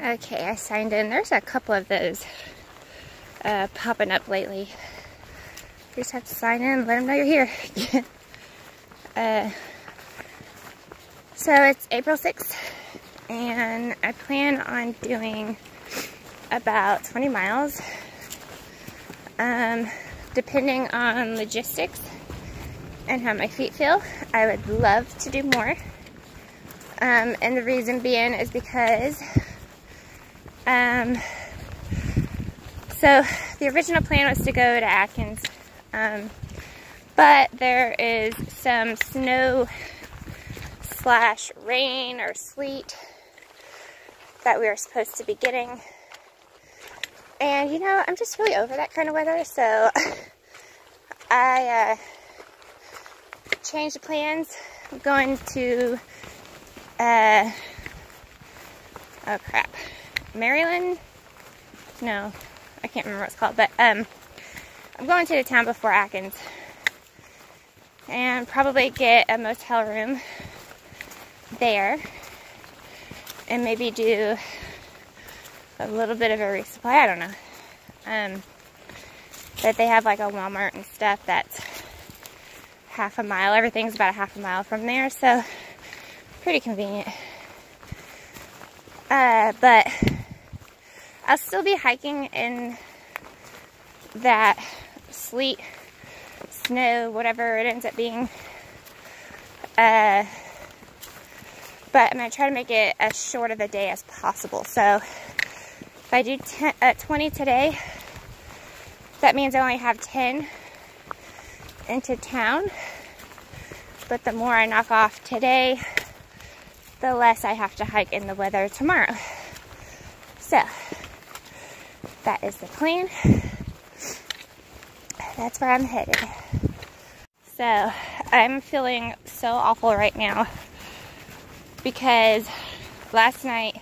Okay, I signed in. There's a couple of those popping up lately. You just have to sign in, let them know you're here. So it's April 6th, and I plan on doing about 20 miles. Depending on logistics and how my feet feel, I would love to do more. And the reason being is because so the original plan was to go to Atkins, but there is some snow slash rain or sleet that we are supposed to be getting. And you know, I'm just really over that kind of weather, so I changed the plans. I'm going to, oh crap, Maryland? No, I can't remember what it's called, but I'm going to the town before Atkins and probably get a motel room there and maybe do a little bit of a resupply. I don't know. But they have like a Walmart and stuff that's half a mile. Everything's about a half a mile from there, so pretty convenient. But I'll still be hiking in that sleet, snow, whatever it ends up being. But I'm going to try to make it as short of a day as possible. So if I do 20 today, that means I only have 10 into town. But the more I knock off today, the less I have to hike in the weather tomorrow. So that is the plan. That's where I'm headed. So I'm feeling so awful right now because last night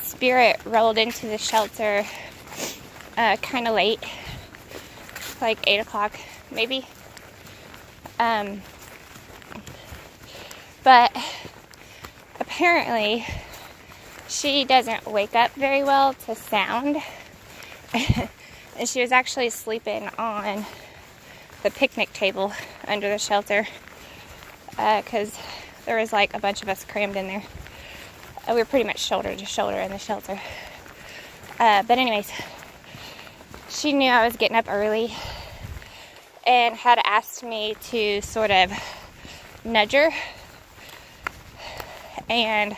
Spirit rolled into the shelter kind of late, like 8 o'clock maybe. But apparently she doesn't wake up very well to sound. And she was actually sleeping on the picnic table under the shelter because there was like a bunch of us crammed in there. We were pretty much shoulder to shoulder in the shelter. But anyways, she knew I was getting up early and had asked me to sort of nudge her. And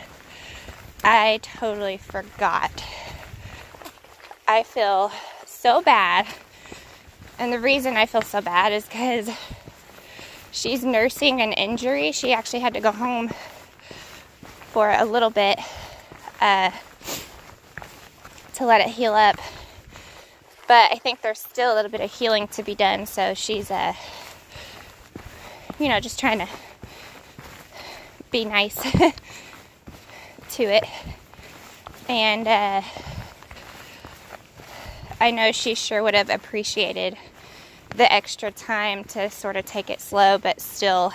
I totally forgot. I feel so bad. And the reason I feel so bad is because she's nursing an injury. She actually had to go home for a little bit to let it heal up. But I think there's still a little bit of healing to be done. So she's, you know, just trying to be nice to it. And I know she sure would have appreciated the extra time to sort of take it slow, but still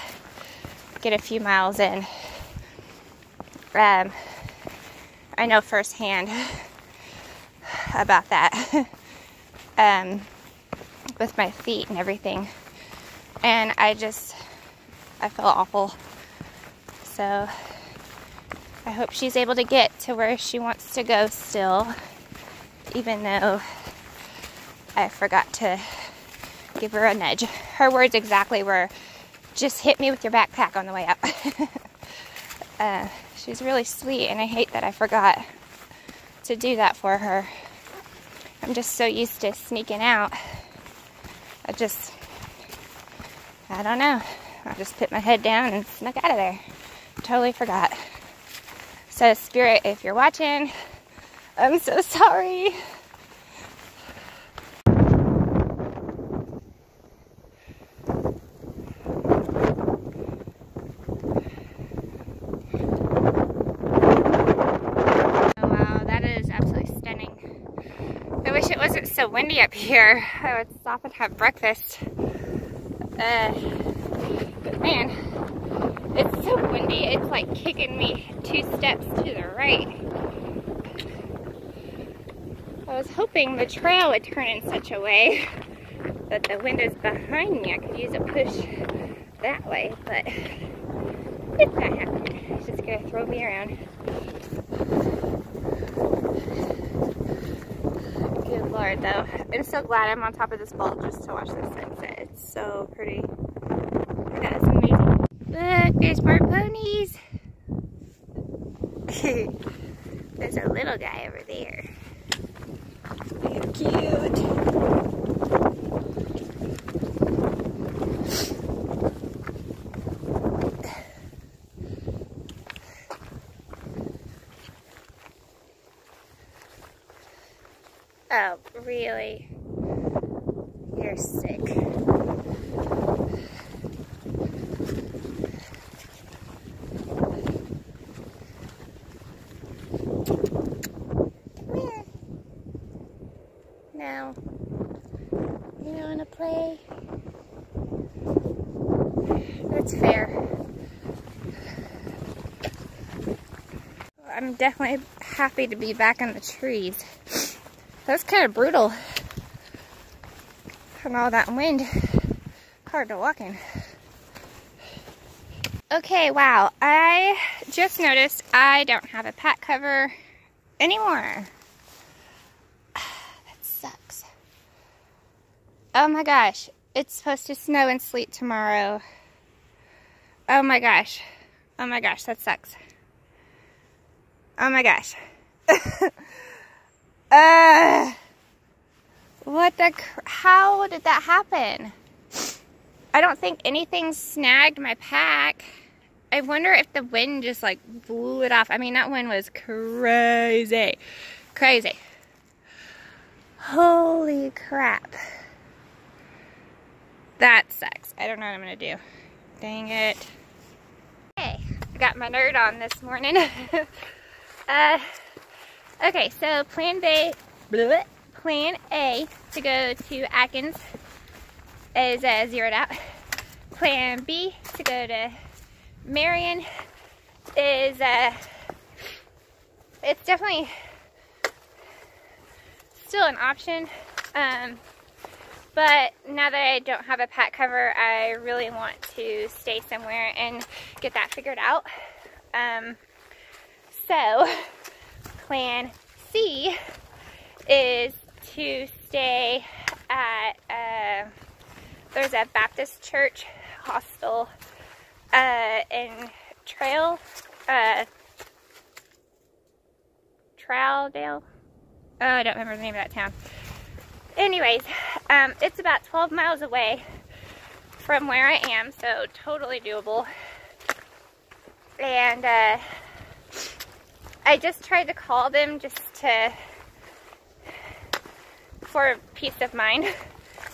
get a few miles in. I know firsthand about that with my feet and everything. And I feel awful. So I hope she's able to get to where she wants to go still, even though I forgot to give her a nudge. Her words exactly were, just hit me with your backpack on the way up. She's really sweet, and I hate that I forgot to do that for her. I'm just so used to sneaking out. I don't know. I just put my head down and snuck out of there. Totally forgot. So Spirit, if you're watching, I'm so sorry. So windy up here. I would stop and have breakfast. But man, it's so windy. It's like kicking me 2 steps to the right. I was hoping the trail would turn in such a way that the wind is behind me. I could use a push that way, but it's not happening. It's just gonna throw me around. Good Lord, though. I'm so glad I'm on top of this ball just to watch this sunset. It's so pretty. That's amazing. Look, there's more ponies. There's a little guy over there. They're cute. Oh, really? You're sick. Come here. No. You don't want to play? That's fair. I'm definitely happy to be back in the trees. That's kind of brutal. From all that wind. Hard to walk in. Okay, wow. I just noticed I don't have a pack cover anymore. That sucks. Oh my gosh. It's supposed to snow and sleet tomorrow. Oh my gosh. Oh my gosh, that sucks. Oh my gosh. How did that happen? I don't think anything snagged my pack. I wonder if the wind just like blew it off. I mean, that wind was crazy. Crazy. Holy crap. That sucks. I don't know what I'm gonna do. Dang it. Hey, I got my nerd on this morning. Okay, so plan A to go to Atkins is zeroed out. Plan B to go to Marion is, it's definitely still an option. But now that I don't have a pack cover, I really want to stay somewhere and get that figured out. So plan C is to stay at, there's a Baptist church hostel in Troudale. Oh, I don't remember the name of that town. Anyways, it's about 12 miles away from where I am, so totally doable. And I just tried to call them just for peace of mind,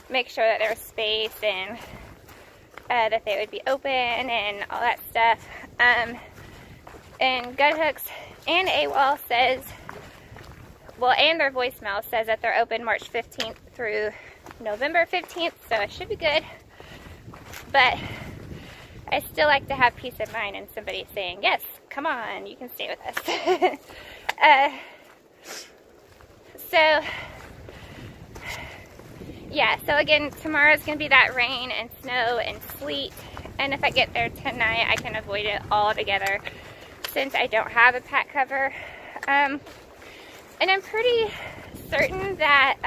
make sure that there was space and that they would be open and all that stuff. And Guthooks and AWOL says, well, and their voicemail says that they're open March 15th through November 15th, so it should be good. But I still like to have peace of mind and somebody saying, yes, come on, you can stay with us. So, yeah, so again, tomorrow's going to be that rain and snow and sleet. And if I get there tonight, I can avoid it altogether since I don't have a pack cover. And I'm pretty certain that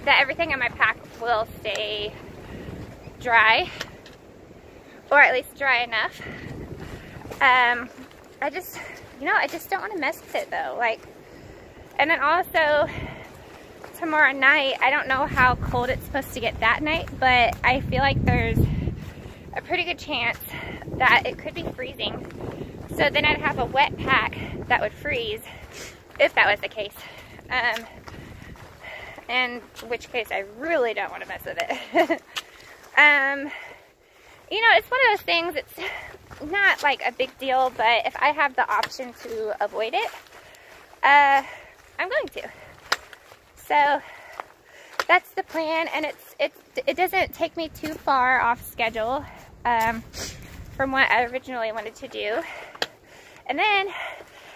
that everything in my pack will stay dry, or at least dry enough. I just don't want to mess with it though. Like, and then also tomorrow night, I don't know how cold it's supposed to get that night, but I feel like there's a pretty good chance that it could be freezing. So then I'd have a wet pack that would freeze if that was the case. In which case I really don't want to mess with it. You know, it's one of those things, it's not like a big deal, but if I have the option to avoid it, I'm going to. So that's the plan, and it doesn't take me too far off schedule from what I originally wanted to do. And then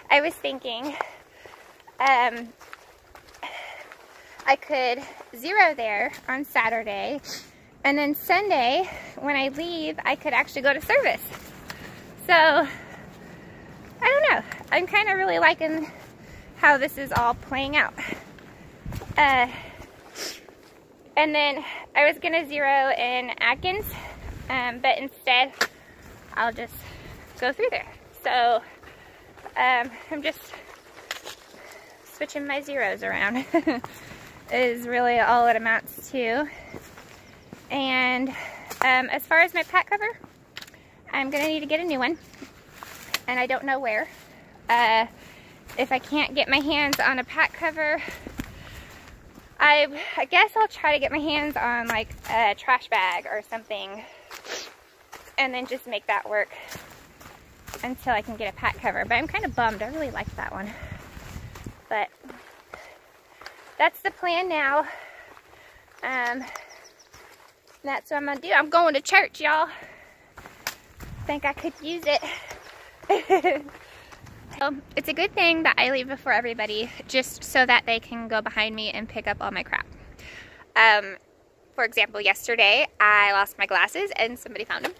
I was thinking I could zero there on Saturday, and then Sunday when I leave I could actually go to service. So I don't know, I'm kind of really liking how this is all playing out. And then I was gonna zero in Atkins, but instead I'll just go through there. So I'm just switching my zeros around is really all it amounts to. And as far as my pack cover, I'm gonna need to get a new one, and I don't know where. If I can't get my hands on a pack cover, I guess I'll try to get my hands on like a trash bag or something, and then just make that work until I can get a pack cover. But I'm kind of bummed. I really like that one. But that's the plan now. That's what I'm gonna do. I'm going to church, y'all. Think I could use it. So it's a good thing that I leave before everybody, just so that they can go behind me and pick up all my crap. For example, yesterday I lost my glasses and somebody found them.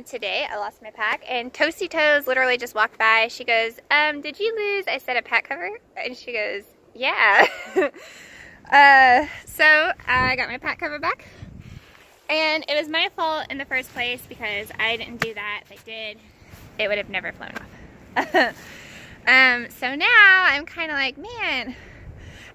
Today I lost my pack, and Toasty Toes literally just walked by. She goes, did you lose? I said a pack cover, and she goes, yeah. So I got my pack cover back, and it was my fault in the first place because I didn't do that. If I did, it would have never flown off. So now I'm kind of like, man,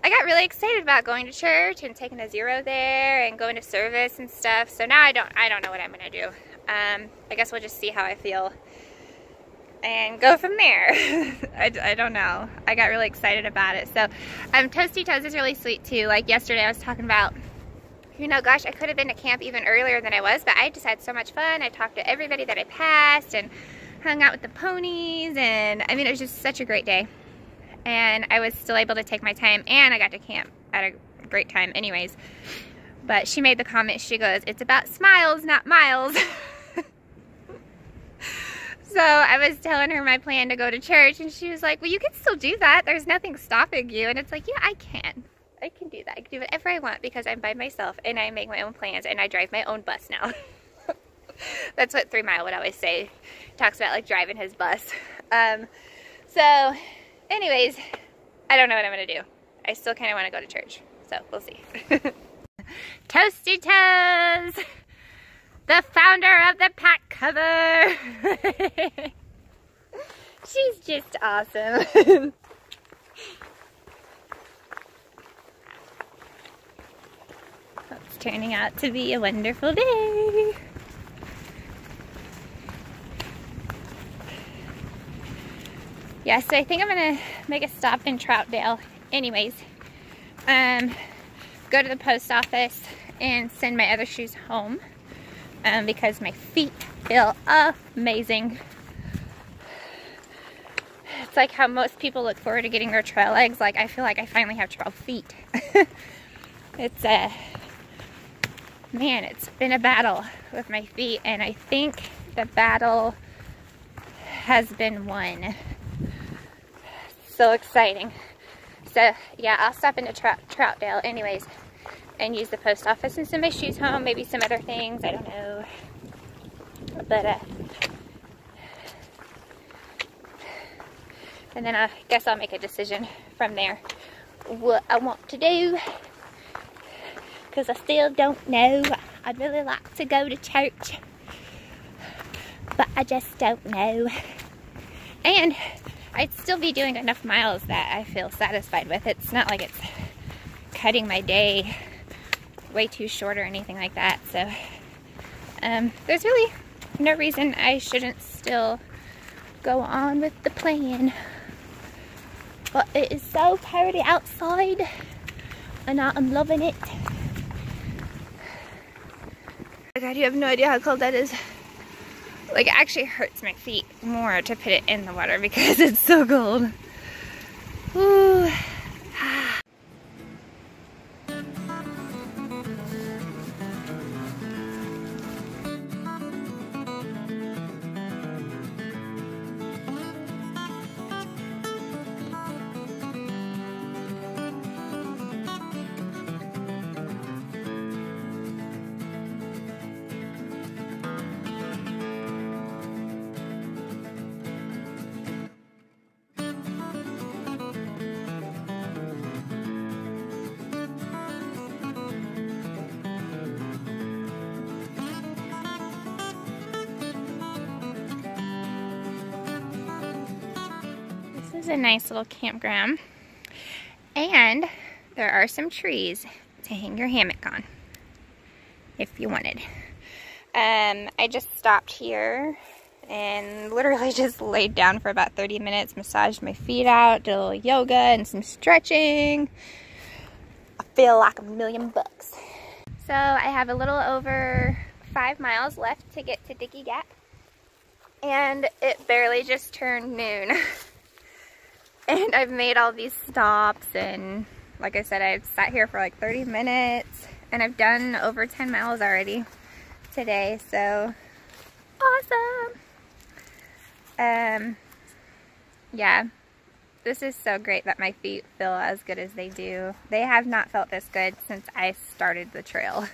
I got really excited about going to church and taking a zero there and going to service and stuff. So now I don't know what I'm gonna do. I guess we'll just see how I feel and go from there. I don't know. I got really excited about it. So Toasty Toes is really sweet too. Like yesterday I was talking about, you know, gosh, I could have been to camp even earlier than I was, but I just had so much fun. I talked to everybody that I passed and hung out with the ponies, and I mean, it was just such a great day. And I was still able to take my time, and I got to camp at a great time anyways. But she made the comment, she goes, it's about smiles, not miles. So I was telling her my plan to go to church, and she was like, well, you can still do that. There's nothing stopping you. And it's like, yeah, I can. I can do that. I can do whatever I want because I'm by myself, and I make my own plans, and I drive my own bus now. That's what 3 Mile would always say. He talks about like driving his bus. So anyways, I don't know what I'm gonna do. I still kind of want to go to church, so we'll see. Toasty Toes, the founder of the pack cover. She's just awesome. It's turning out to be a wonderful day. Yeah, so I think I'm gonna make a stop in Troutdale anyways. Go to the post office and send my other shoes home because my feet feel amazing. It's like how most people look forward to getting their trail legs. Like, I feel like I finally have trail feet. It's man, it's been a battle with my feet, and I think the battle has been won. So exciting. So yeah, I'll stop into Troutdale anyways and use the post office and send my shoes home, maybe some other things, I don't know. But and then I guess I'll make a decision from there what I want to do, because I still don't know. I'd really like to go to church, but I just don't know. And I'd still be doing enough miles that I feel satisfied with. It's not like it's cutting my day way too short or anything like that. So there's really no reason I shouldn't still go on with the plan. But it is so pretty outside, and I am loving it. God, you have no idea how cold that is. Like, it actually hurts my feet more to put it in the water because it's so cold. Ooh. is a nice little campground. And there are some trees to hang your hammock on, if you wanted. I just stopped here and literally just laid down for about 30 minutes, massaged my feet out, did a little yoga and some stretching. I feel like $1,000,000 bucks. So I have a little over 5 miles left to get to Dickey Gap, and it barely just turned noon. And I've made all these stops, and like I said, I've sat here for like 30 minutes, and I've done over 10 miles already today, so awesome. Yeah, this is so great that my feet feel as good as they do. They have not felt this good since I started the trail.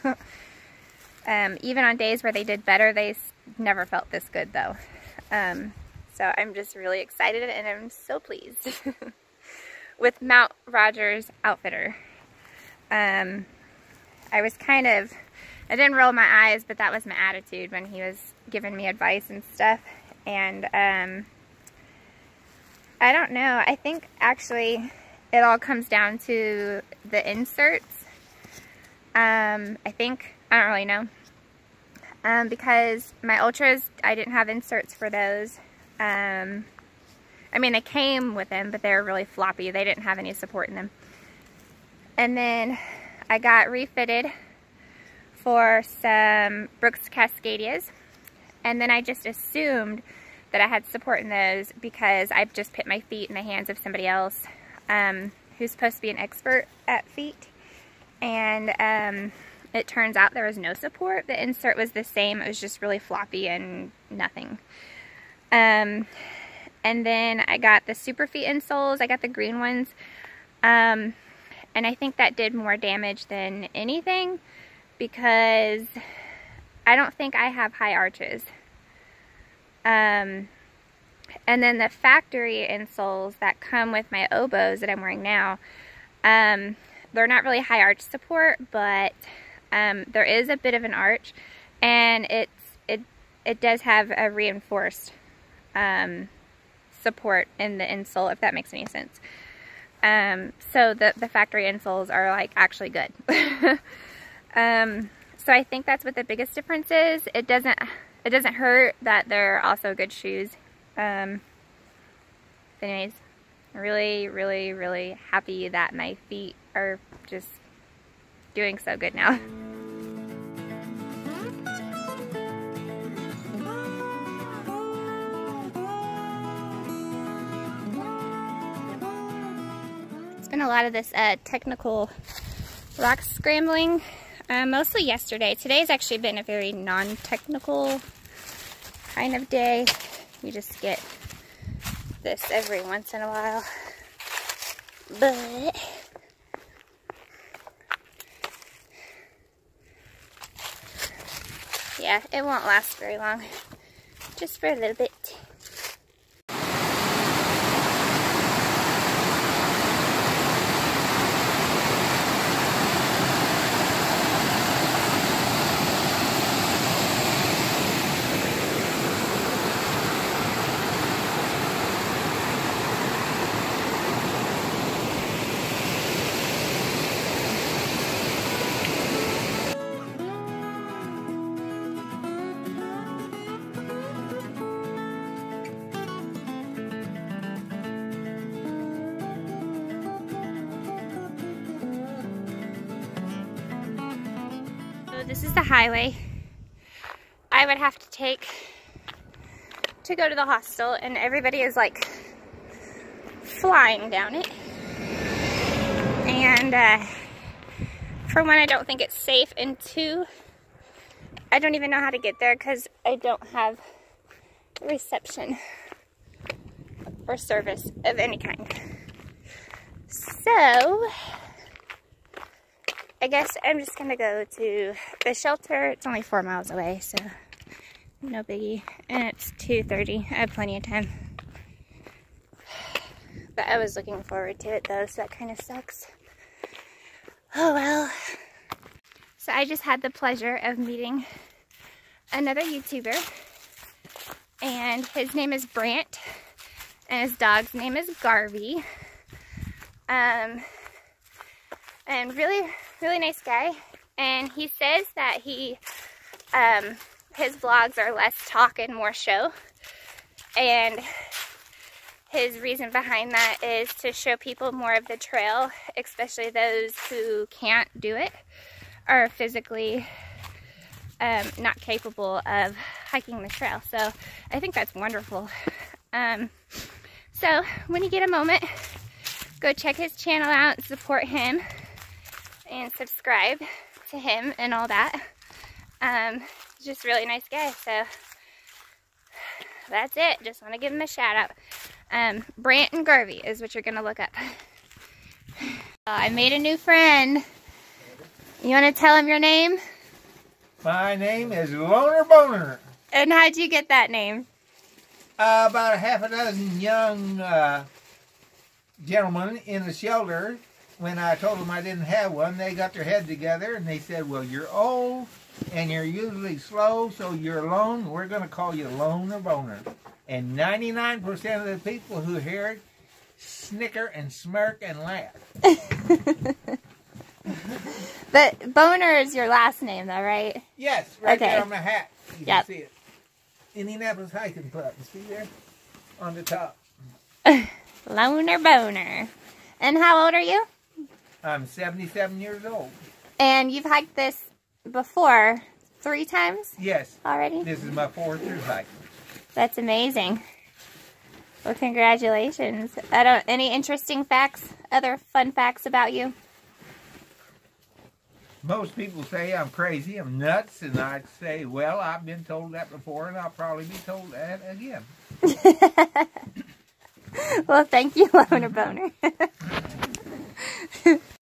Even on days where they did better, they never felt this good though. So I'm just really excited, and I'm so pleased with Mount Rogers Outfitter. I didn't roll my eyes, but that was my attitude when he was giving me advice and stuff. And I don't know, I think actually it all comes down to the inserts. I don't really know. Because my Ultras, I didn't have inserts for those. I mean, they came with them, but they were really floppy. They didn't have any support in them. And then I got refitted for some Brooks Cascadias. And then I just assumed that I had support in those because I've just put my feet in the hands of somebody else who's supposed to be an expert at feet. And it turns out there was no support. The insert was the same. It was just really floppy and nothing. And then I got the Super Feet insoles. I got the green ones. And I think that did more damage than anything because I don't think I have high arches. And then the factory insoles that come with my oboes that I'm wearing now, they're not really high arch support, but there is a bit of an arch, and it does have a reinforced support in the insole, if that makes any sense. So the factory insoles are like actually good. So I think that's what the biggest difference is. It doesn't hurt that they're also good shoes. Anyways, really, really, really happy that my feet are just doing so good now. It's been a lot of this technical rock scrambling, mostly yesterday. Today's actually been a very non-technical kind of day. You just get this every once in a while. But yeah, it won't last very long. Just for a little bit. This is the highway I would have to take to go to the hostel, and everybody is like flying down it. And for one, I don't think it's safe, and two, I don't even know how to get there because I don't have reception or service of any kind. So I guess I'm just gonna go to the shelter. It's only 4 miles away, so no biggie. And it's 2:30. I have plenty of time. But I was looking forward to it though, so that kind of sucks. Oh well. So I just had the pleasure of meeting another YouTuber, and his name is Brant and his dog's name is Garvey. And really, really nice guy. And he says that he, his vlogs are less talk and more show. And his reason behind that is to show people more of the trail, especially those who can't do it or physically not capable of hiking the trail. So I think that's wonderful. So when you get a moment, go check his channel out and support him and subscribe to him and all that. He's just a really nice guy. So that's it. Just want to give him a shout out. Brant and Garvey is what you're going to look up. I made a new friend. You want to tell him your name? My name is Loner Boner. And how'd you get that name? About a half a dozen young gentlemen in the shelter, when I told them I didn't have one, they got their head together and they said, well, you're old and you're usually slow, so you're alone. We're going to call you Loner Boner. And 99% of the people who hear it snicker and smirk and laugh. But Boner is your last name, though, right? Yes, right there on my hat. You can see it. Indianapolis Hiking Club. See there? On the top. Loner Boner. And how old are you? I'm 77 years old. And you've hiked this before 3 times? Yes. Already? This is my 4th through hike. That's amazing. Well, congratulations. Any interesting facts, other fun facts about you? Most people say I'm crazy, I'm nuts, and I'd say, well, I've been told that before, and I'll probably be told that again. Well, thank you, Loner Boner.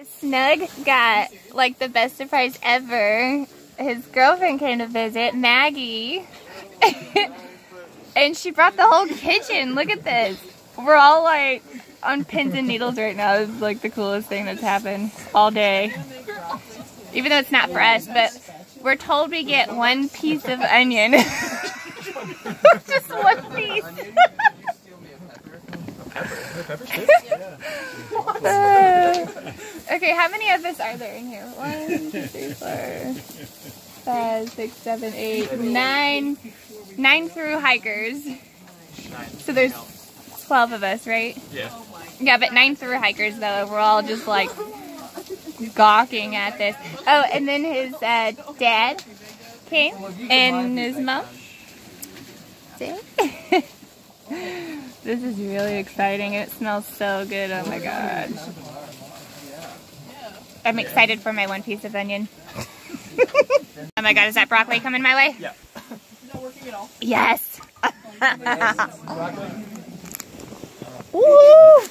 Snug got, like, the best surprise ever. His girlfriend came to visit, Maggie. And she brought the whole kitchen. Look at this. We're all, like, on pins and needles right now. It's, like, the coolest thing that's happened all day. Even though it's not for us, but we're told we get 1 piece of onion. Just 1 piece. Okay, how many of us are there in here? 1, 2, 3, 4, 5, 6, 7, 8, 9. 9 through hikers. So there's 12 of us, right? Yeah. Yeah, but 9 through hikers, though. We're all just like gawking at this. Oh, and then his dad came and his mom. See? This is really exciting and it smells so good. Oh my god. I'm excited for my 1 piece of onion. Oh my god, is that broccoli coming my way? Yeah. Not working at all. Yes. Woo!